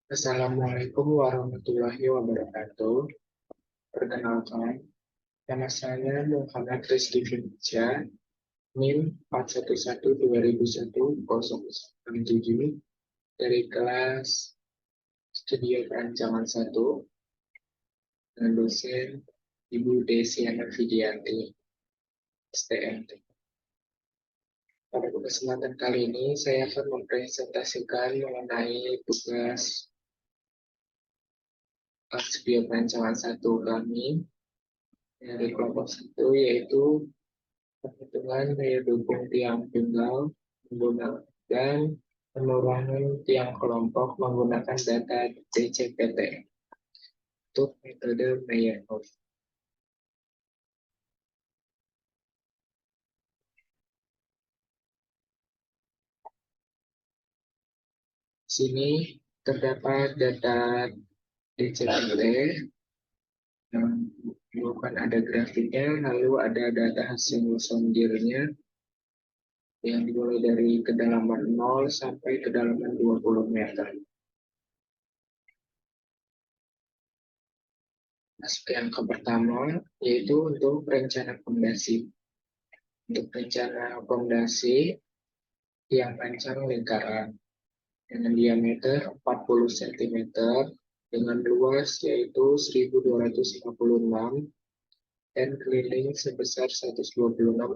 Assalamualaikum warahmatullahi wabarakatuh. Perkenalkan, nama saya Muhammad Rizky Firja, NIM 411-2001-067 dari kelas Studio Perancangan 1 dengan dosen Ibu Desiana Fidianti, STMT. Pada kesempatan kali ini, saya akan mempresentasikan mengenai tugas Studio Perancangan 1 kami dari kelompok 1, yaitu perhitungan daya dukung tiang tunggal menggunakan penurunan tiang kelompok menggunakan data DCPT untuk metode Meyerhof. Di sini terdapat data DCPT yang bukan ada grafiknya, lalu ada data hasil sondirnya yang dimulai dari kedalaman 0 sampai kedalaman 20 meter. Aspek yang pertama yaitu untuk rencana fondasi. Untuk rencana fondasi tiang panjang lingkaran dengan diameter 40 cm dengan luas yaitu 1256 dan keliling sebesar 126,8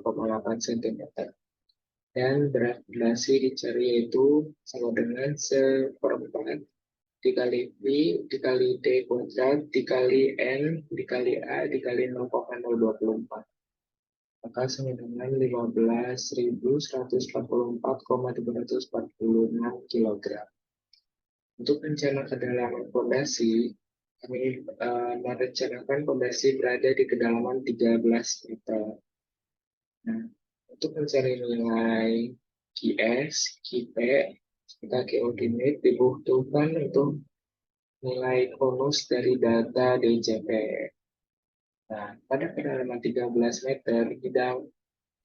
cm. Dan berat fondasi dicari yaitu sama dengan seperempat dikali V dikali D kuadrat dikali N dikali A dikali 0,024. Maka sama dengan 15.144,346 kg. Untuk rencana kedalaman fondasi, kami merencanakan fondasi berada di kedalaman 13 meter. Nah, untuk mencari nilai QS, QP, serta QODINATE dibutuhkan untuk nilai konus dari data DCP. Nah, pada kedalaman 13 meter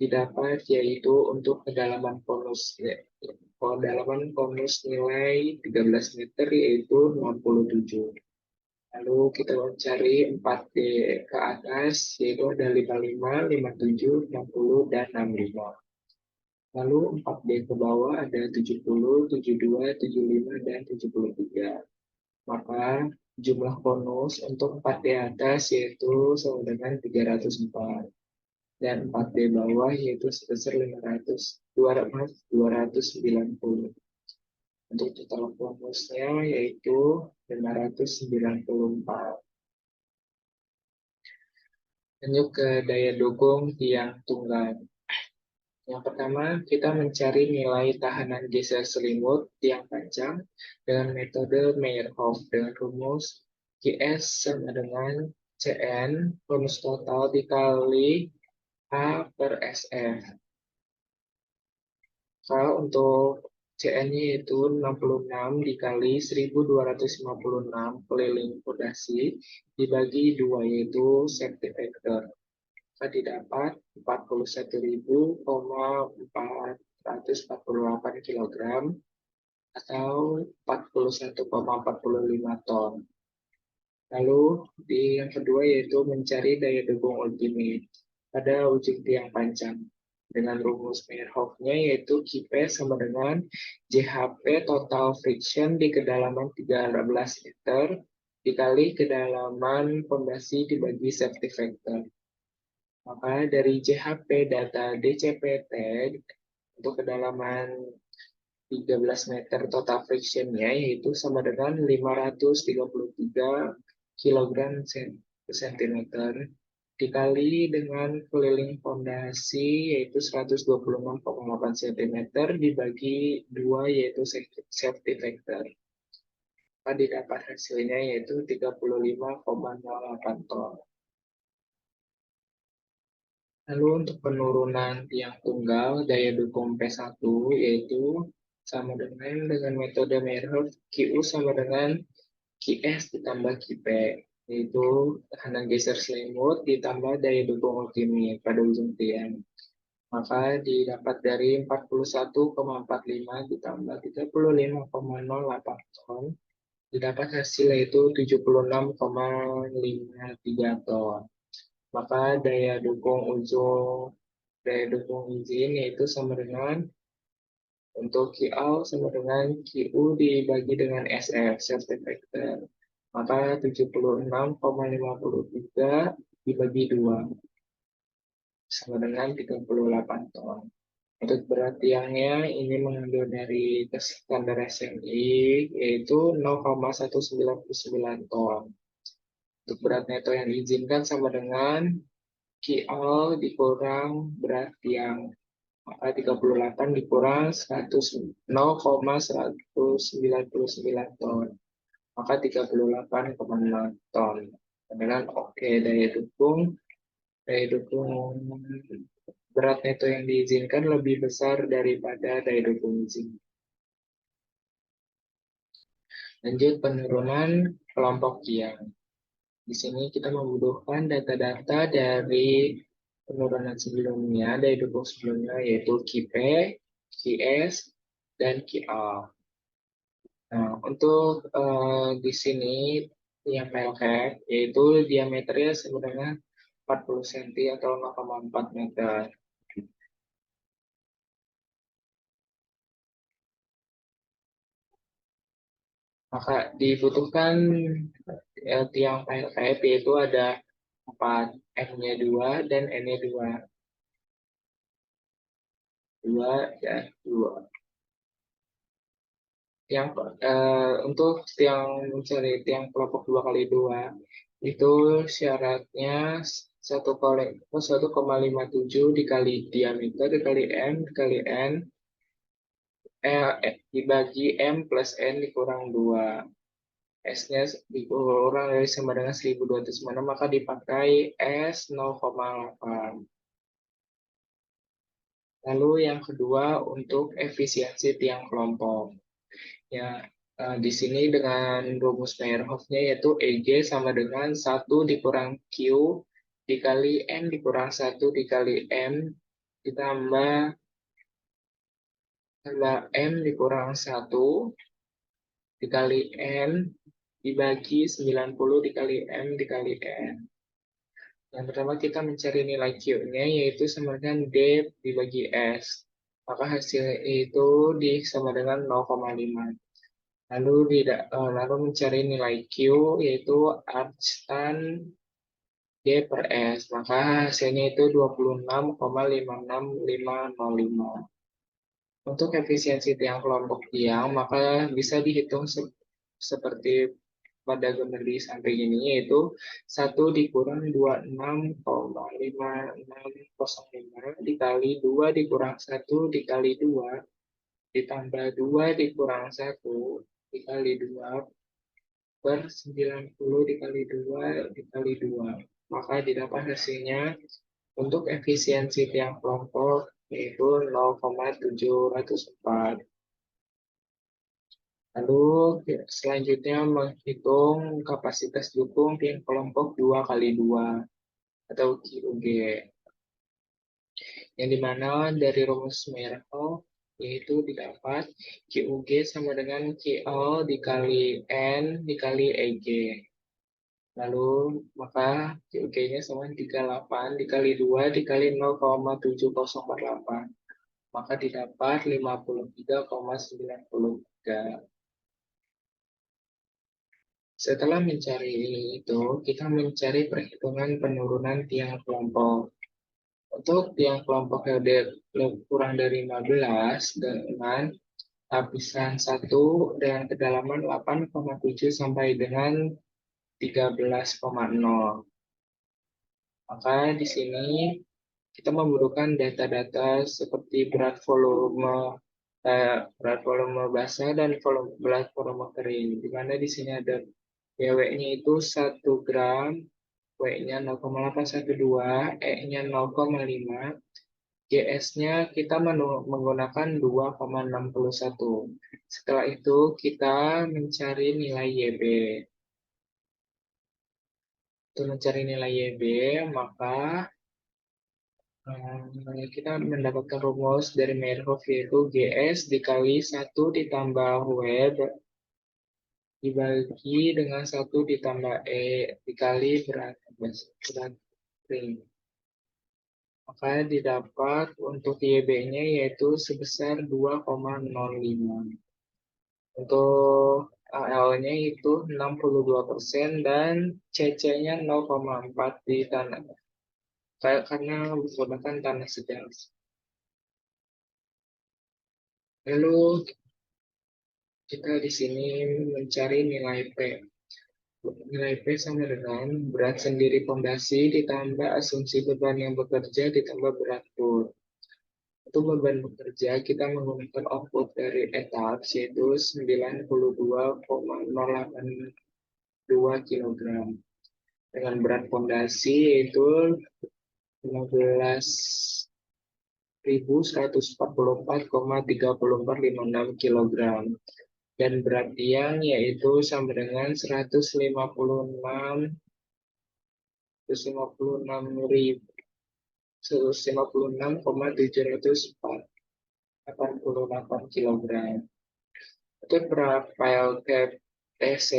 didapat yaitu untuk kedalaman konus nilai 13 meter yaitu 67. Lalu kita mencari 4D ke atas yaitu ada 55, 57, 60, dan 65. Lalu 4D ke bawah ada 70, 72, 75, dan 73. Maka jumlah bonus untuk 4D atas yaitu sama dengan 304 dan 4D bawah yaitu sebesar 290. Untuk total bonusnya yaitu 594. Lanjut ke daya dukung tiang tunggal. Yang pertama, kita mencari nilai tahanan geser selimut tiang panjang dengan metode Meyerhof dengan rumus GS sama dengan CN rumus total dikali A per SF. Kalau untuk CN-nya yaitu 66 dikali 1256 keliling fondasi dibagi 2 yaitu safety factor. Maka didapat 41.448 kg atau 41,45 ton. Lalu yang kedua yaitu mencari daya dukung ultimate pada ujung tiang panjang dengan rumus Meyerhof-nya yaitu QP sama dengan JHP total friction di kedalaman 13 meter dikali kedalaman fondasi dibagi safety factor. Maka dari JHP data DCPT untuk kedalaman 13 meter total friction-nya yaitu sama dengan 533 kg cm dikali dengan keliling fondasi yaitu 126,8 cm dibagi 2 yaitu safety factor. Maka didapat hasilnya yaitu 35,08 ton. Lalu untuk penurunan tiang tunggal daya dukung P1 yaitu sama dengan metode Meyerhof QU sama dengan QS ditambah QP yaitu tekanan geser selimut ditambah daya dukung ultimate pada ujung tiang. Maka didapat dari 41,45 ditambah 35,08 ton didapat hasil yaitu 76,53 ton. Maka daya dukung izin yaitu sama dengan untuk QL sama dengan QU dibagi dengan SF, safety factor. Maka 76,53 dibagi 2 sama dengan 38 ton. Untuk berat tiangnya ini mengambil dari tes standar SMI yaitu 0,199 ton. Untuk berat neto yang diizinkan sama dengan QL dikurang berat tiang. Maka 38 dikurang 0,199 ton. Maka 38,6 ton. Dengan oke daya dukung berat neto yang diizinkan lebih besar daripada daya dukung izin. Lanjut penurunan kelompok tiang. Di sini kita membutuhkan data-data dari penurunan sebelumnya, daya dukung sebelumnya, yaitu QP, QS, dan QA. Nah, untuk di sini yang pelek, yaitu diameternya sebenarnya 40 cm atau 0,4 meter. Maka dibutuhkan tiang PLKP yaitu ada 4, M-nya 2 dan N-nya 2. 2 dan 2. Untuk mencari tiang kelompok 2 kali 2 itu syaratnya 1,57 dikali diameter dikali M dikali N dibagi M plus N dikurang 2. S-nya dikurang dari sama dengan 1206, maka dipakai S 0,8. Lalu yang kedua untuk efisiensi tiang kelompok. Ya, di sini dengan rumus Meyerhof-nya yaitu EG sama dengan 1 dikurang Q dikali M dikurang 1 dikali M ditambah M dikurang 1 dikali N dibagi 90 dikali M dikali N. Yang pertama kita mencari nilai Q-nya yaitu sama dengan D dibagi S. Maka hasil itu sama dengan 0,5. Lalu mencari nilai Q yaitu arc tan D per S. Maka hasilnya itu 26,56505. Untuk efisiensi tiang kelompok tiang, maka bisa dihitung seperti pada gambar di samping ini, yaitu 1 dikurang 26,5605 dikali 2 dikurang 1 dikali 2 ditambah 2 dikurang 1 dikali 2 per 90 dikali 2 dikali 2. Maka didapat hasilnya untuk efisiensi tiang kelompok yaitu 0,704. Lalu selanjutnya menghitung kapasitas dukung tiang kelompok 2 kali 2 atau QG. Yang dimana dari rumus Meyerhof yaitu didapat QG sama dengan QL dikali N dikali EG. Lalu maka QG-nya sama 38 dikali 2 dikali 0,7048. Maka didapat 53,93. Setelah mencari itu, kita mencari perhitungan penurunan tiang kelompok. Untuk tiang kelompok LD kurang dari 15 dengan lapisan 1 dengan kedalaman 8,7 sampai dengan 13,0. Maka di sini kita membutuhkan data-data seperti berat volume basah dan berat volume kering. Di mana di sini ada BW-nya itu 1 gram, W-nya 0,812, E-nya 0,5, GS-nya kita menggunakan 2,61. Setelah itu kita mencari nilai YB. Untuk mencari nilai YB, maka kita mendapatkan rumus dari Meyerhof yaitu GS dikali 1 ditambah W dibagi dengan 1 ditambah E dikali berat ring. Maka didapat untuk YB-nya yaitu sebesar 2,05. Untuk AL-nya itu 62% dan CC-nya 0,4 di tanah. Karena menggunakan tanah sedang. Lalu kita di sini mencari nilai P. Nilai P sama dengan berat sendiri pondasi ditambah asumsi beban yang bekerja ditambah berat pur. Untuk beban bekerja kita menggunakan output dari etap yaitu 92,082 kg. Dengan berat pondasi yaitu 15.144,3456 kg. Dan berat tiang yaitu sama dengan 156.788 kg. Untuk berat file cap TC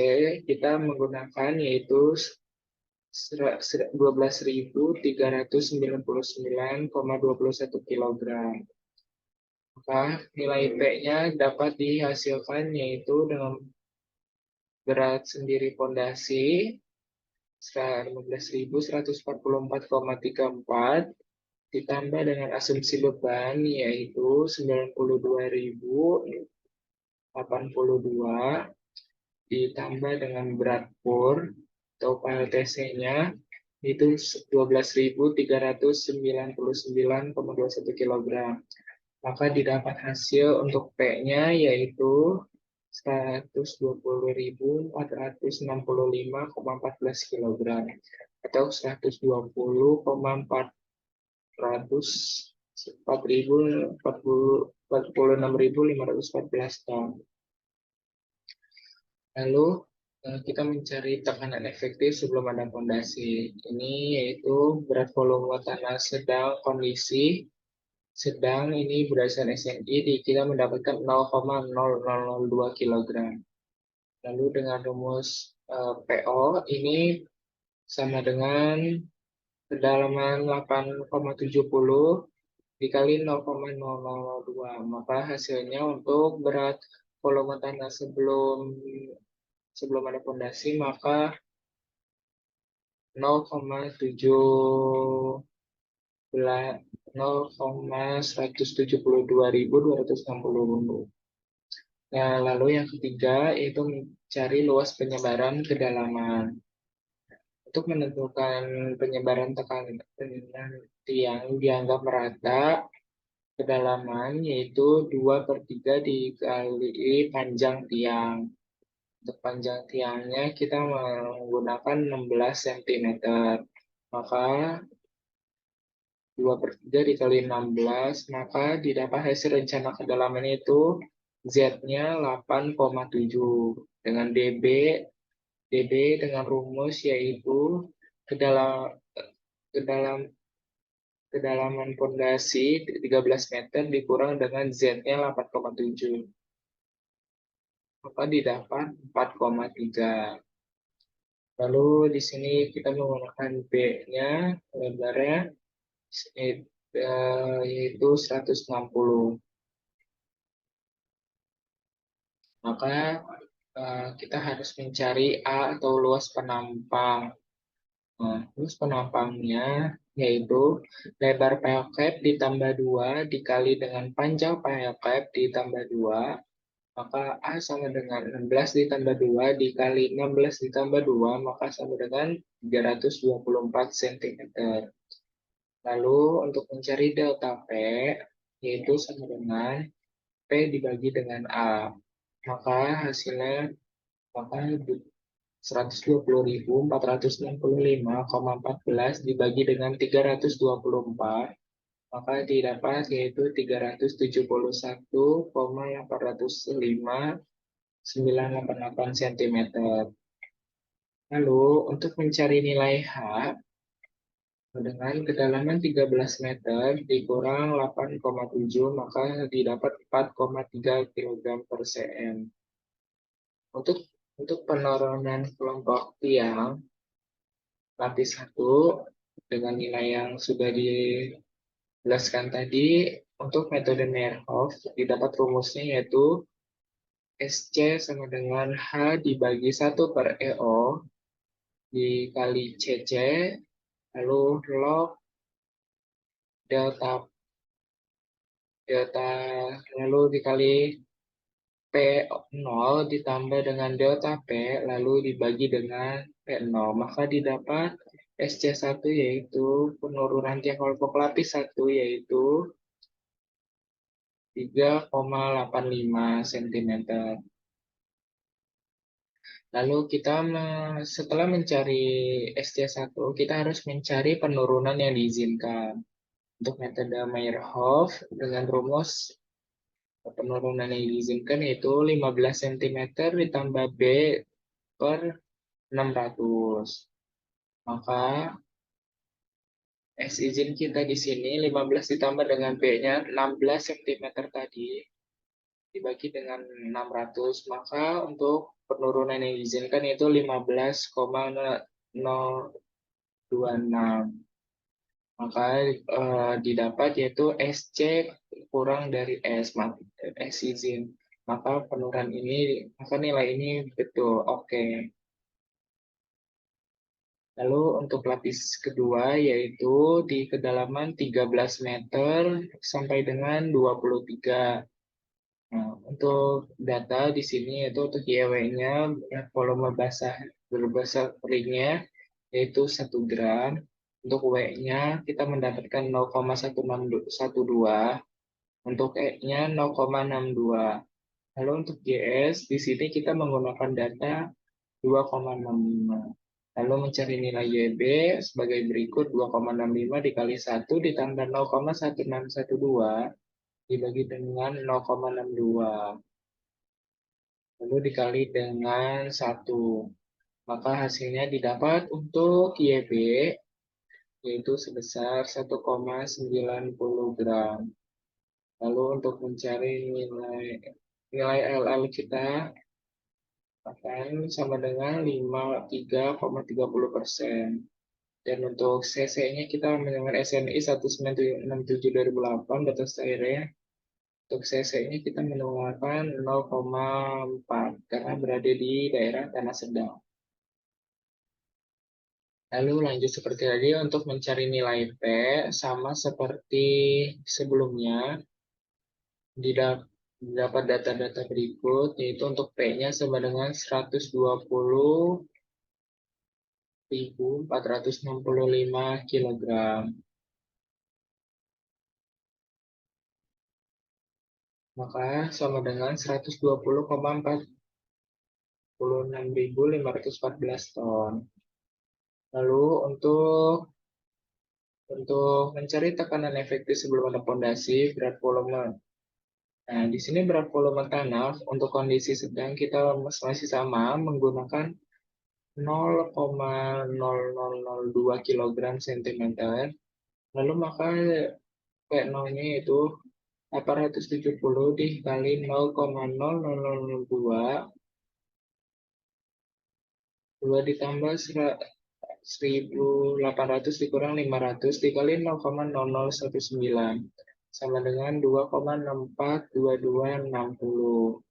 kita menggunakan yaitu 12.399,21 kg. Maka nilai P-nya dapat dihasilkan yaitu dengan berat sendiri pondasi 15.144,34 ditambah dengan asumsi beban yaitu 92.082 ditambah dengan berat pur atau PLTC-nya itu 12.399,21 kg. Maka didapat hasil untuk P-nya yaitu 120.465,14 kg atau 146.514 ton. Lalu kita mencari tekanan efektif sebelum ada fondasi. Ini yaitu berat volume tanah sedang kondisi sedang ini berdasarkan SNI kita mendapatkan 0,0002 kg. Lalu dengan rumus PO ini sama dengan kedalaman 8,70 dikali 0,002. Maka hasilnya untuk berat volume tanah sebelum ada fondasi maka 0,172.260. Nah, lalu yang ketiga itu mencari luas penyebaran kedalaman. Untuk menentukan penyebaran tekanan tiang dianggap merata, kedalaman yaitu 2/3 dikali panjang tiang. Untuk panjang tiangnya kita menggunakan 16 cm. Maka 2/3 dikali 16, maka didapat hasil rencana kedalaman itu Z-nya 8,7 dengan DB dengan rumus yaitu kedalaman pondasi 13 meter dikurang dengan Z-nya 8,7. Maka didapat 4,3. Lalu di sini kita menggunakan B-nya, lebarnya yaitu 160. Maka kita harus mencari A atau luas penampang. Nah, luas penampangnya yaitu lebar pile cap ditambah 2 dikali dengan panjang pile cap ditambah 2. Maka A sama dengan 16 ditambah 2 dikali 16 ditambah 2, maka sama dengan 324 cm. Lalu untuk mencari delta P, yaitu sama dengan P dibagi dengan A. Maka hasilnya 120.465,14 dibagi dengan 324. Maka didapat yaitu 371,805,988 cm. Lalu untuk mencari nilai H dengan kedalaman 13 meter dikurang 8,7 maka didapat 4,3 kg per cm. Untuk Untuk penurunan kelompok tiang lapis 1 dengan nilai yang sudah dijelaskan tadi, untuk metode Meyerhof didapat rumusnya yaitu SC sama dengan H dibagi 1/EO dikali CC, lalu log delta delta lalu dikali P0 ditambah dengan delta P lalu dibagi dengan P0, maka didapat SC1 yaitu penurunan tiang kelompok lapis 1 yaitu 3,85 cm. Lalu kita setelah mencari SC1, kita harus mencari penurunan yang diizinkan. Untuk metode Meyerhof dengan rumus penurunan yang diizinkan yaitu 15 cm ditambah B per 600. Maka S izin kita di sini 15 ditambah dengan B-nya 16 cm tadi dibagi dengan 600, maka untuk penurunan yang diizinkan yaitu 15,026. Maka didapat yaitu SC kurang dari S izin. Maka penurunan ini, maka nilai ini betul, oke. Lalu untuk lapis kedua yaitu di kedalaman 13 meter sampai dengan 23. Nah, untuk data di sini yaitu untuk YW-nya volume basah berbasah keringnya yaitu 1 gram. Untuk W-nya kita mendapatkan 0,1612, untuk E-nya 0,62. Lalu untuk GS di sini kita menggunakan data 2,65. Lalu mencari nilai YB sebagai berikut: 2,65 dikali 1 ditambah 0,1612 dibagi dengan 0,62. Lalu dikali dengan 1. Maka hasilnya didapat untuk YB yaitu sebesar 1,90 gram. Lalu untuk mencari nilai LL kita akan sama dengan 53,30%. Dan untuk CC-nya kita menggunakan SNI 1967/2008 data area. Untuk CC-nya kita menggunakan 0,4 karena berada di daerah tanah sedang. Lalu lanjut seperti tadi untuk mencari nilai P sama seperti sebelumnya didapat data-data berikut yaitu untuk P-nya sama dengan 120.465 kg. Maka sama dengan 120,46514 ton. Lalu untuk mencari tekanan efektif sebelum ada pondasi berat volume. Nah, di sini berat volume tanah untuk kondisi sedang kita masih sama menggunakan 0,0002 kg cm. Lalu maka P0-nya itu 870 dikali 0,0002, 2 ditambah 1.800 dikurang 500 dikali 0,0019 sama dengan 2,642260.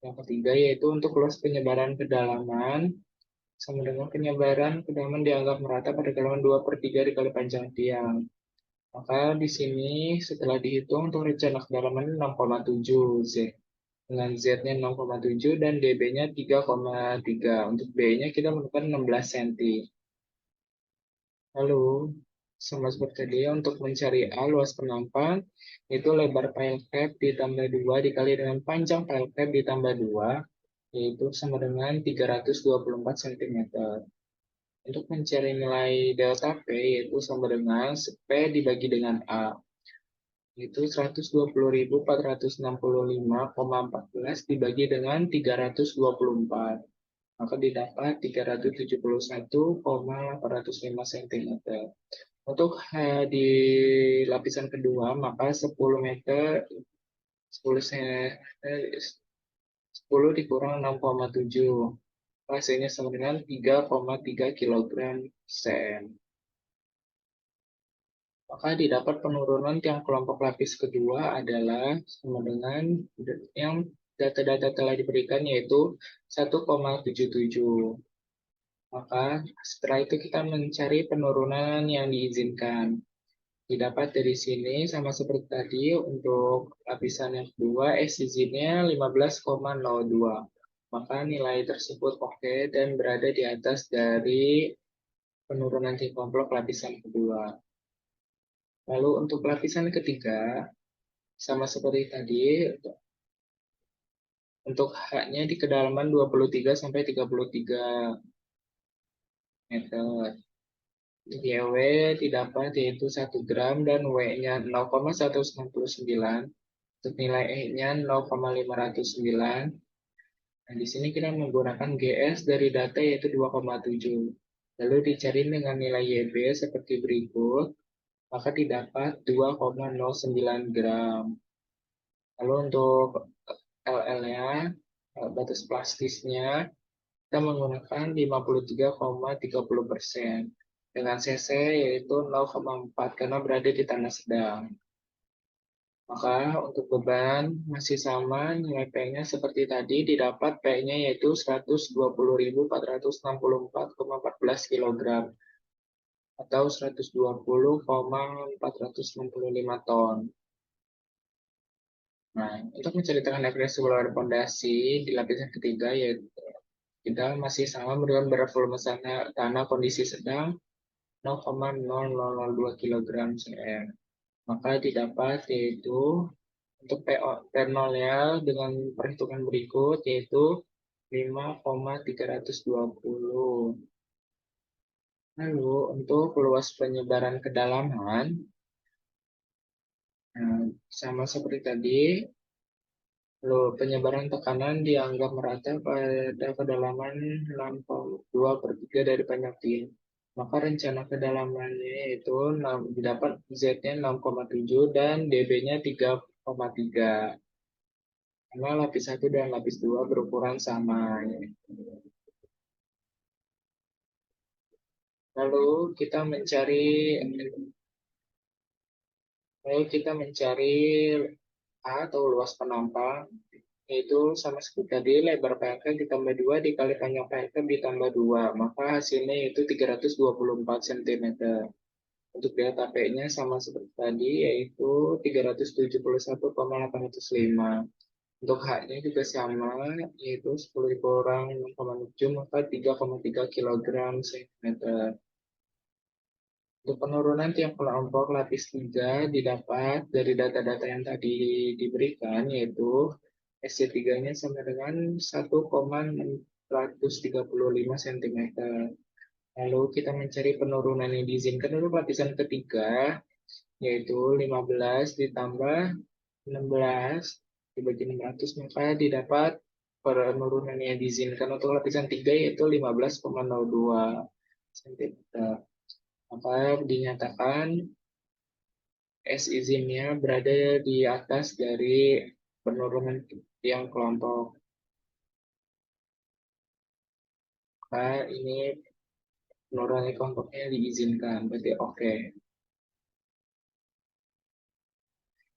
Yang ketiga yaitu untuk luas penyebaran kedalaman sama dengan penyebaran kedalaman dianggap merata pada kedalaman 2/3 dikali panjang tiang. Maka di sini setelah dihitung untuk rencana kedalaman 6,7 Z. Dengan Z-nya 0,7 dan DB-nya 3,3. Untuk B-nya kita menemukan 16 cm. Lalu, sama seperti tadi, untuk mencari A, luas penampang, itu lebar pile cap ditambah 2 dikali dengan panjang pile cap ditambah 2, yaitu sama dengan 324 cm. Untuk mencari nilai delta P, yaitu sama dengan P dibagi dengan A, yaitu 120.465,14 dibagi dengan 324. Maka didapat 371,805 cm. Untuk di lapisan kedua, maka 10 meter 10 dikurang 6,7. hasilnya sama dengan 3,3 kilogram cm. Maka didapat penurunan yang kelompok lapis kedua adalah sama dengan yang data-data telah diberikan yaitu 1,77. Maka setelah itu kita mencari penurunan yang diizinkan. Didapat dari sini sama seperti tadi untuk lapisan yang kedua S izinnya 15,02. Maka nilai tersebut oke dan berada di atas dari penurunan di kelompok lapisan kedua. Lalu untuk lapisan ketiga sama seperti tadi untuk H-nya di kedalaman 23 sampai 33 meter. YW didapat yaitu 1 gram dan W-nya 0,199. Untuk nilai E-nya 0,509. Nah, di sini kita menggunakan GS dari data yaitu 2,7. Lalu dicari dengan nilai YB seperti berikut, maka didapat 2,09 gram. Lalu untuk LL-nya, batas plastisnya, kita menggunakan 53,30%. Dengan CC yaitu 0,4 karena berada di tanah sedang. Maka untuk beban masih sama, nilai P-nya seperti tadi didapat P-nya yaitu 120.464,14 kg atau 120,465 ton. Nah, untuk menceritakan depresi bola pondasi di lapisan ketiga yaitu kita masih sama dengan berat volume tanah kondisi sedang 0,0002 kg cm. Maka didapat yaitu untuk P0-nya dengan perhitungan berikut yaitu 5,320. Lalu untuk luas penyebaran kedalaman, sama seperti tadi, penyebaran tekanan dianggap merata pada kedalaman 6,2/3 dari panjang tin. Maka rencana kedalamannya itu didapat Z-nya 6,7 dan DB-nya 3,3. Karena lapis 1 dan lapis 2 berukuran sama. Lalu kita mencari A atau luas penampang, yaitu sama seperti tadi lebar PLK ditambah 2 dikali panjang PLK ditambah 2, maka hasilnya yaitu 324 cm. Untuk delta P-nya sama seperti tadi, yaitu 371,805. Untuk H-nya juga sama, yaitu 10 kurang 6,7, maka 3,3 kg cm. Untuk penurunan tiap kelompok lapis 3 didapat dari data-data yang tadi diberikan, yaitu SC3-nya sama dengan 1,635 cm. Lalu kita mencari penurunan yang diizinkan untuk lapisan ketiga, yaitu 15 ditambah 16 dibagi 600, maka didapat penurunan yang diizinkan untuk lapisan 3 yaitu 15,02 cm. Maka dinyatakan S izinnya berada di atas dari penurunan yang kelompok. Maka ini penurunan kelompoknya diizinkan, berarti oke.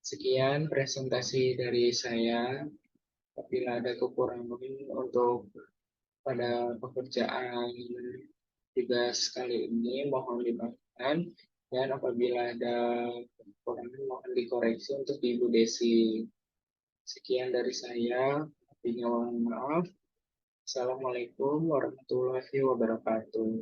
Sekian presentasi dari saya. Apabila ada kekurangan untuk pada pekerjaan tugas kali ini, mohon dimaafkan. Dan apabila ada kekurangan, mohon dikoreksi untuk Ibu Desi. Sekian dari saya. Mohon maaf. Assalamualaikum warahmatullahi wabarakatuh.